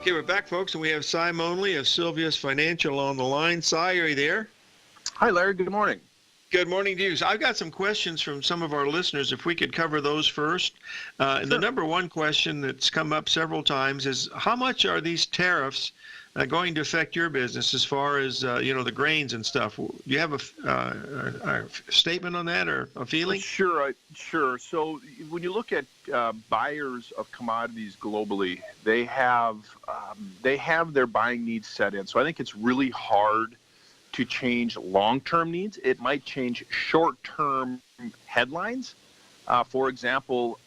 Okay, we're back, folks, and we have Cy Monley of Silveus Financial on the line. Cy, are you there? Hi, Larry. Good morning. Good morning to you. So I've got some questions from some of our listeners. If we could cover those first. And the number one question that's come up several times is, how much are these tariffs going to affect your business as far as, the grains and stuff? Do you have a statement on that or a feeling? Sure. So when you look at buyers of commodities globally, they have their buying needs set in. So I think it's really hard to change long-term needs. It might change short-term headlines. For example,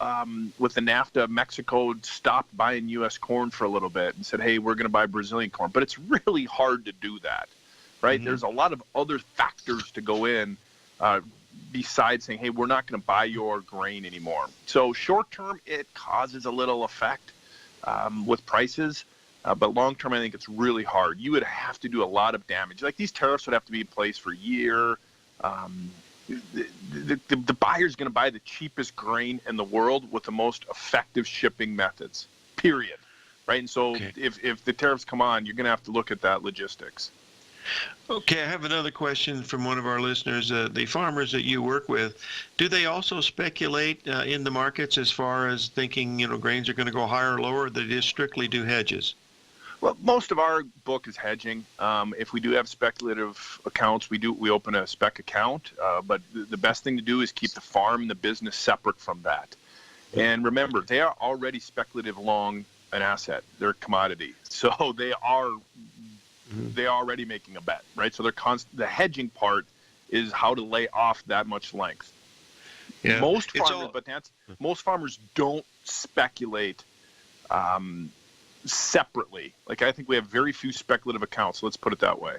with the NAFTA, Mexico stopped buying U.S. corn for a little bit and said, hey, we're going to buy Brazilian corn. But it's really hard to do that, right? Mm-hmm. There's a lot of other factors to go in besides saying, hey, we're not going to buy your grain anymore. So short-term, it causes a little effect with prices. But long-term, I think it's really hard. You would have to do a lot of damage. Like these tariffs would have to be in place for a year. The buyer's going to buy the cheapest grain in the world with the most effective shipping methods, period. Right? And so if the tariffs come on, you're going to have to look at that logistics. Okay, I have another question from one of our listeners. The farmers that you work with, do they also speculate in the markets as far as thinking, grains are going to go higher or lower, or do they just strictly do hedges? Well, most of our book is hedging. If we do have speculative accounts, we open a spec account. But the best thing to do is keep the farm and the business separate from that. And remember, they are already speculative long an asset. They're a commodity, so they're already making a bet, right? So the hedging part is how to lay off that much length. Yeah. Most farmers don't speculate separately. Like, I think we have very few speculative accounts. Let's put it that way.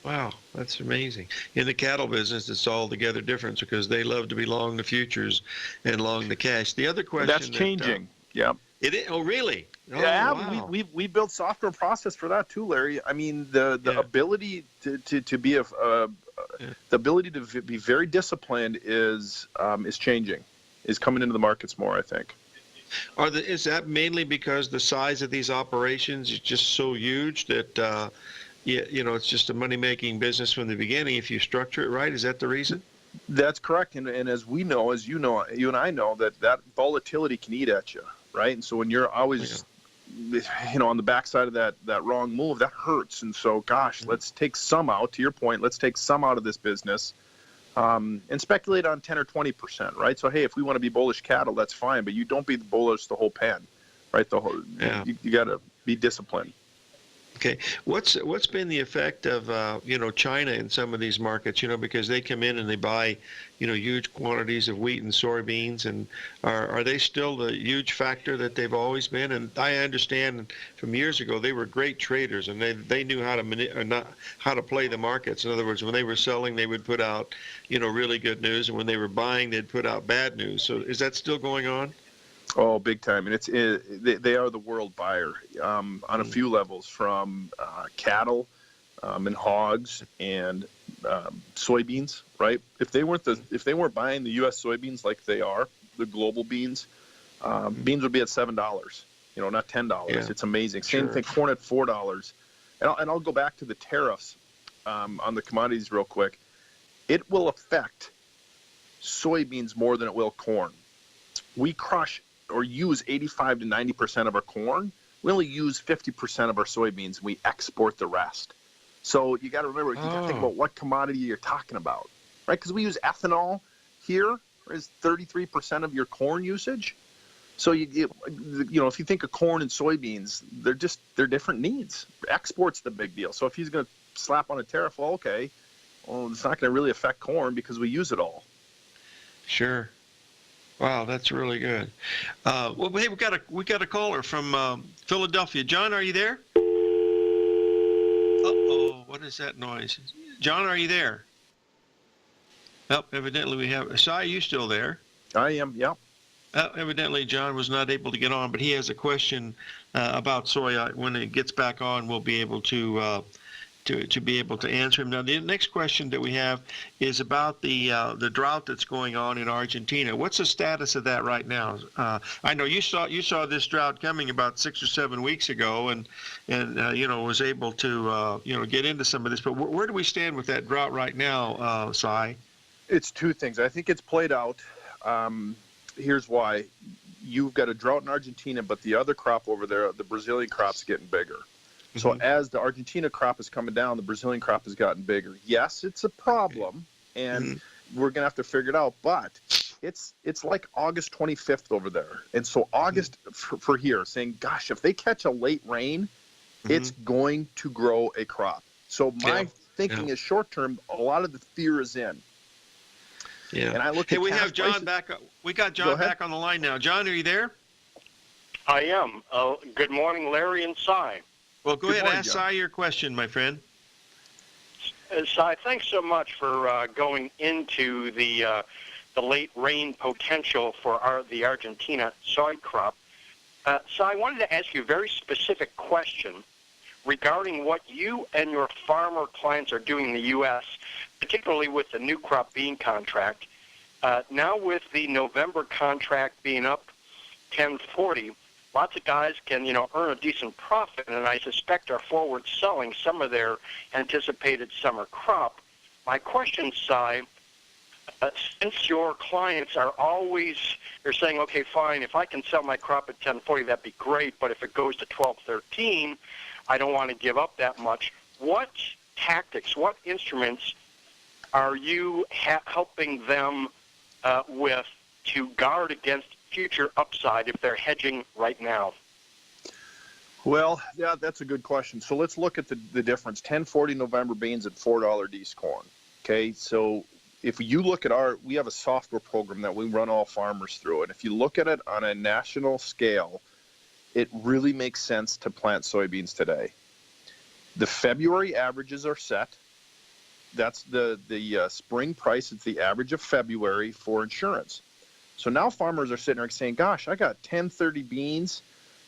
Wow, that's amazing. In the cattle business, it's altogether different because they love to be long the futures and long the cash. The other question that's changing. Yeah. It is. Oh, really? Oh, yeah. Wow. We built software process for that too, Larry. I mean, the ability to be the ability to be very disciplined is changing, is coming into the markets more, I think. Is that mainly because the size of these operations is just so huge that it's just a money-making business from the beginning if you structure it right? Is that the reason? That's correct. And as we know, you and I know, that volatility can eat at you, right? And so when you're always on the backside of that wrong move, that hurts. And so, gosh, let's take some out. To your point, let's take some out of this business. And speculate on 10 or 20%, right? So, hey, if we want to be bullish cattle, that's fine, but you don't be bullish the whole pen, right? You got to be disciplined. Okay, what's been the effect of China in some of these markets? Because they come in and they buy huge quantities of wheat and soybeans, and are they still the huge factor that they've always been? And I understand from years ago they were great traders and they knew how to play the markets. In other words, when they were selling, they would put out really good news, and when they were buying, they'd put out bad news. So is that still going on? Oh, big time. And they are the world buyer on a few levels, from cattle and hogs and soybeans, right? If they weren't buying the U.S. soybeans like they are, the global beans, beans would be at $7, not $10. Yeah. It's amazing. Same thing, corn at $4. And I'll go back to the tariffs on the commodities real quick. It will affect soybeans more than it will corn. We crush or use 85 to 90% of our corn. We only use 50% of our soybeans. We export the rest. So you got to remember, you got to think about what commodity you're talking about, right? Because we use ethanol here, is 33% of your corn usage. So if you think of corn and soybeans, they're different needs. Export's the big deal. So if he's going to slap on a tariff, it's not going to really affect corn because we use it all. Sure. Wow, that's really good. Hey, we got a caller from Philadelphia. John, are you there? Uh-oh, what is that noise? John, are you there? Well, evidently we have. Cy, are you still there? I am. Yeah. Evidently, John was not able to get on, but he has a question about soy. When it gets back on, we'll be able to to be able to answer him. Now, the next question that we have is about the drought that's going on in Argentina. What's the status of that right now? I know you saw this drought coming about 6 or 7 weeks ago, and was able to get into some of this. But where do we stand with that drought right now, Cy? It's two things. I think it's played out. Here's why. You've got a drought in Argentina, but the other crop over there, the Brazilian crop's getting bigger. So as the Argentina crop is coming down, the Brazilian crop has gotten bigger. Yes, it's a problem, and we're going to have to figure it out. But it's like August 25th over there. And so August for here, saying, gosh, if they catch a late rain, it's going to grow a crop. So my thinking is short term, a lot of the fear is in. Yeah. And I look at we have John prices. back. We got John back on the line now. John, are you there? I am. Good morning, Larry and Cy. Well, go ahead. morning, Ask John. Cy your question, my friend. Cy, thanks so much for going into the late rain potential for the Argentina soy crop. Cy, I wanted to ask you a very specific question regarding what you and your farmer clients are doing in the U.S., particularly with the new crop bean contract. Now with the November contract being up 1040, lots of guys can, earn a decent profit, and I suspect are forward selling some of their anticipated summer crop. My question, Cy, since your clients are always, they're saying, okay, fine, if I can sell my crop at 1040, that'd be great, but if it goes to 1213, I don't want to give up that much. What tactics, what instruments are you helping them with to guard against future upside if they're hedging right now? Well, yeah, that's a good question. So let's look at the difference. 1040 November beans at $4 D's corn. Okay, so if you look at we have a software program that we run all farmers through, and if you look at it on a national scale, it really makes sense to plant soybeans today. The February averages are set. That's the spring price. It's the average of February for insurance. So now farmers are sitting there saying, gosh, I got 1030 beans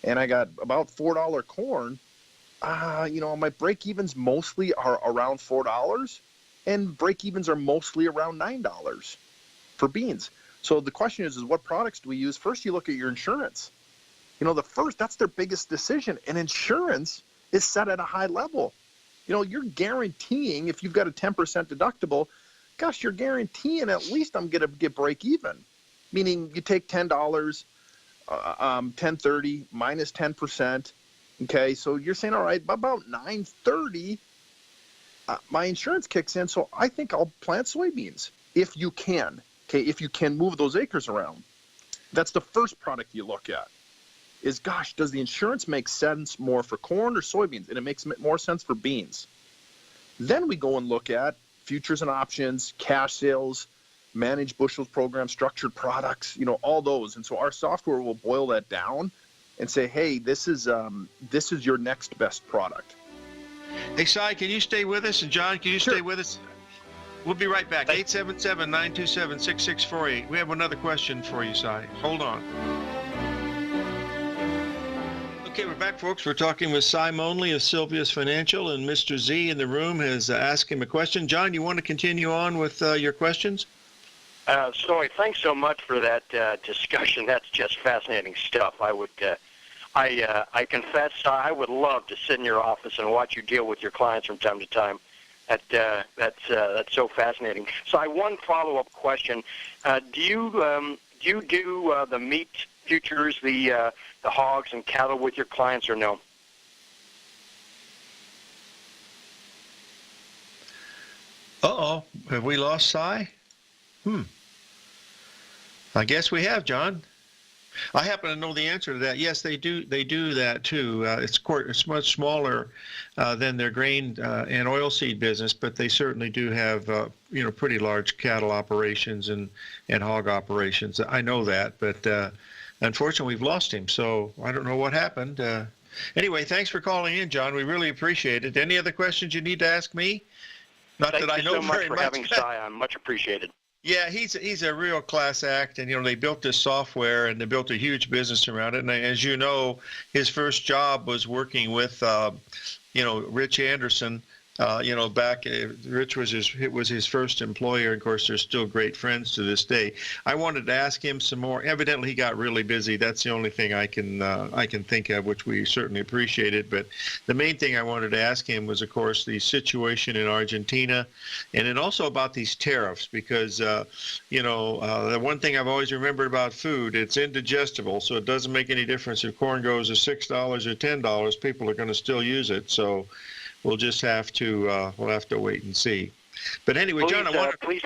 and I got about $4 corn. My break-evens mostly are around $4, and break-evens are mostly around $9 for beans. So the question is what products do we use? First, you look at your insurance. That's their biggest decision, and insurance is set at a high level. You're guaranteeing, if you've got a 10% deductible, gosh, you're guaranteeing at least I'm going to get break even. Meaning you take $10, 1030 minus 10%. Okay, so you're saying, all right, about 930, my insurance kicks in, so I think I'll plant soybeans if you can. Okay, if you can move those acres around. That's the first product you look at. Is, gosh, does the insurance make sense more for corn or soybeans? And it makes more sense for beans. Then we go and look at futures and options, cash sales, managed bushels program, structured products, all those. And so our software will boil that down and say, hey, this is your next best product. Hey, Cy, can you stay with us? And John, can you Sure. stay with us? We'll be right back. 877-927-6648. We have another question for you, Cy. Hold on. Okay, we're back, folks. We're talking with Cy Monley of Silveus Financial, and Mr. Z in the room has asked him a question. John, you want to continue on with your questions? Thanks so much for that discussion. That's just fascinating stuff. I confess, I would love to sit in your office and watch you deal with your clients from time to time. That's so fascinating. So, one follow-up question: do you do the meat futures, the hogs and cattle with your clients, or no? Uh-oh, have we lost Cy? I guess we have, John. I happen to know the answer to that. Yes, they do that too. It's much smaller than their grain and oilseed business, but they certainly do have pretty large cattle operations and hog operations. I know that, but unfortunately we've lost him, so I don't know what happened. Anyway, thanks for calling in, John. We really appreciate it. Any other questions you need to ask me? Not that I know very much. Thank you so much for having Cy on. Much appreciated. Yeah, he's a real class act, and they built this software and they built a huge business around it. And as you know, his first job was working with Rich Anderson Back Rich was his first employer. Of course, they're still great friends to this day. I wanted to ask him some more. Evidently, he got really busy. That's the only thing I can think of, which we certainly appreciated. But the main thing I wanted to ask him was, of course, the situation in Argentina, and then also about these tariffs, because the one thing I've always remembered about food, it's indigestible, so it doesn't make any difference if corn goes to $6 or $10. People are going to still use it. So we'll just have to wait and see. But anyway, John, please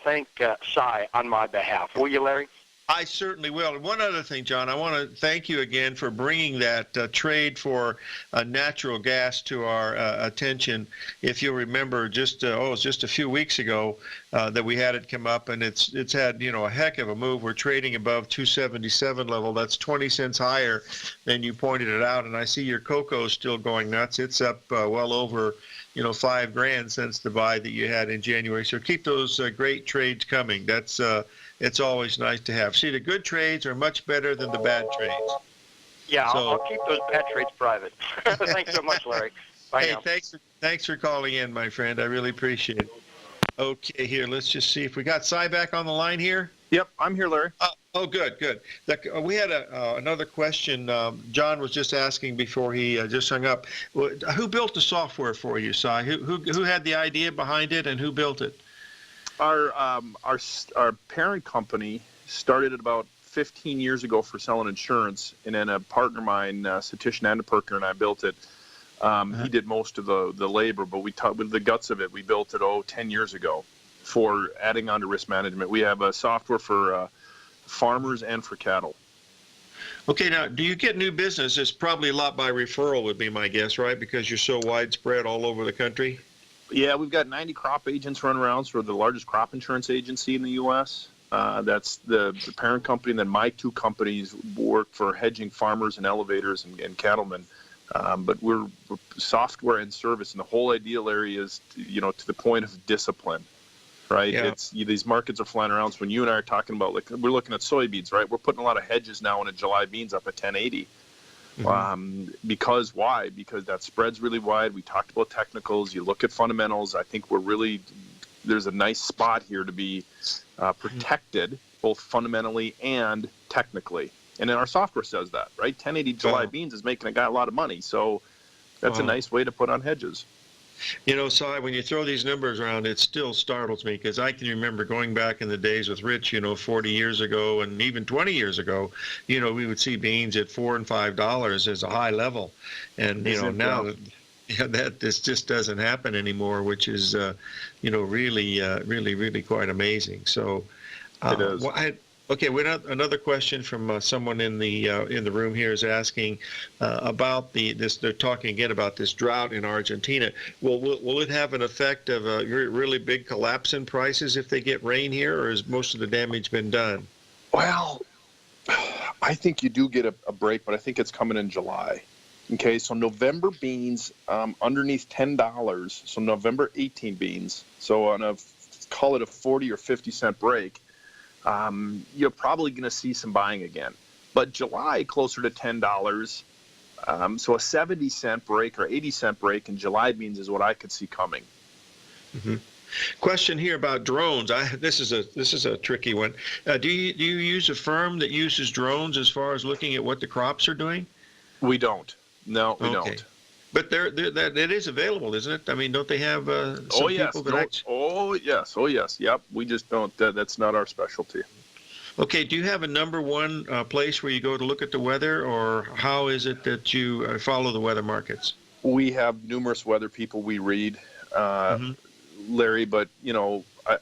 thank Cy on my behalf. Will you, Larry? I certainly will. And one other thing, John, I want to thank you again for bringing that trade for natural gas to our attention. If you'll remember, it was just a few weeks ago that we had it come up, and it's had a heck of a move. We're trading above 277 level. That's 20 cents higher than you pointed it out. And I see your cocoa is still going nuts. It's up well over $5,000 since the buy that you had in January. So keep those great trades coming. It's always nice to have. See, the good trades are much better than the bad trades. Yeah, I'll keep those bad trades private. Thanks so much, Larry. Bye now. Thanks for calling in, my friend. I really appreciate it. Okay, here, let's just see if we got Cy back on the line here. Yep, I'm here, Larry. Good. We had another question. John was just asking before he just hung up. Who built the software for you, Cy? Who had the idea behind it, and who built it? Our parent company started it about 15 years ago for selling insurance, and then a partner of mine, Satish Nandaperkar, and I built it. He did most of the labor, but with the guts of it, we built it 10 years ago for adding on to risk management. We have a software for farmers and for cattle. Okay, now, do you get new business? It's probably a lot by referral would be my guess, right? Because you're so widespread all over the country. Yeah, we've got 90 crop agents running around. So we're the largest crop insurance agency in the U.S. That's the parent company. And then my two companies work for hedging farmers and elevators and cattlemen. But we're software and service. And the whole idea, Larry, is, to the point of discipline, right? Yeah. These markets are flying around. So when you and I are talking about, like, we're looking at soybeans, right? We're putting a lot of hedges now into July beans up at 1080. Mm-hmm. Because why? Because that spread's really wide. We talked about technicals. You look at fundamentals. I think there's a nice spot here to be protected, both fundamentally and technically. And then our software says that, right? 1080 July beans is making a guy a lot of money. So that's a nice way to put on hedges. Cy, when you throw these numbers around, it still startles me because I can remember going back in the days with Rich, 40 years ago and even 20 years ago, we would see beans at $4 and $5 as a high level. And, now that this just doesn't happen anymore, which is, really quite amazing. So it is. Okay, another question from someone in the room here is asking about this. They're talking again about this drought in Argentina. Will it have an effect of a really big collapse in prices if they get rain here, or has most of the damage been done? Well, I think you do get a break, but I think it's coming in July. Okay, so November beans underneath $10. So November 18 beans. So call it a 40 or 50 cent break. You're probably going to see some buying again. But July, closer to $10, so a 70 cent break or 80 cent break in July beans is what I could see coming. Mm-hmm. Question here about drones. This is a tricky one. Do you use a firm that uses drones as far as looking at what the crops are doing? We don't. No, we don't. But that is available, isn't it? I mean, don't they have some people that Oh, yes. Yep. We just don't. That's not our specialty. Okay. Do you have a number one place where you go to look at the weather, or how is it that you follow the weather markets? We have numerous weather people we read, Larry, but,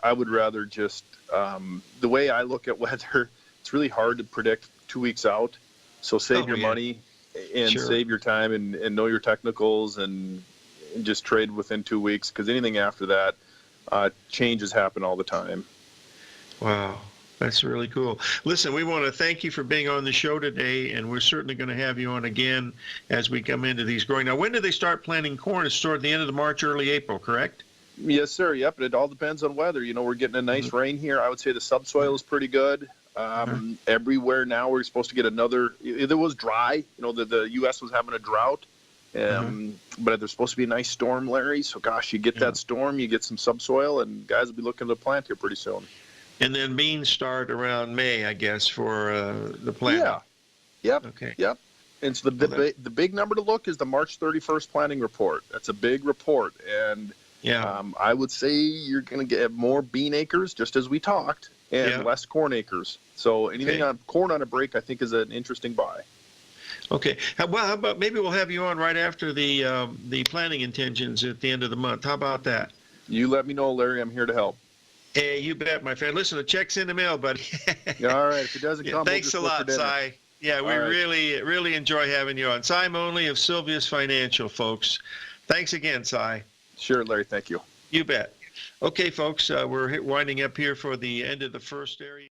I would rather just, the way I look at weather, it's really hard to predict 2 weeks out. So save your money and save your time and know your technicals and just trade within 2 weeks, because anything after that, changes happen all the time. Wow. That's really cool. Listen, we want to thank you for being on the show today, and we're certainly going to have you on again as we come into these growing. Now, when do they start planting corn? It's toward the end of the March, early April, correct? Yes, sir. Yep. It all depends on weather. We're getting a nice rain here. I would say the subsoil is pretty good. Everywhere now we're supposed to get another. It was dry. The U.S. was having a drought. But there's supposed to be a nice storm, Larry. So, gosh, you get that storm, you get some subsoil, and guys will be looking to plant here pretty soon. And then beans start around May, I guess, for the planting. Yeah. Yep. Okay. Yep. And so the big number to look is the March 31st planting report. That's a big report. And I would say you're going to get more bean acres, just as we talked, and less corn acres. So anything on corn on a break, I think, is an interesting buy. Okay. Well, how about maybe we'll have you on right after the planting intentions at the end of the month. How about that? You let me know, Larry. I'm here to help. Hey, you bet, my friend. Listen, the check's in the mail, buddy. All right. If it doesn't come, thanks we'll a just lot, Cy. Yeah, we really enjoy having you on. Cy Monley of Silveus Financial, folks. Thanks again, Cy. Sure, Larry. Thank you. You bet. Okay, folks, we're winding up here for the end of the first area.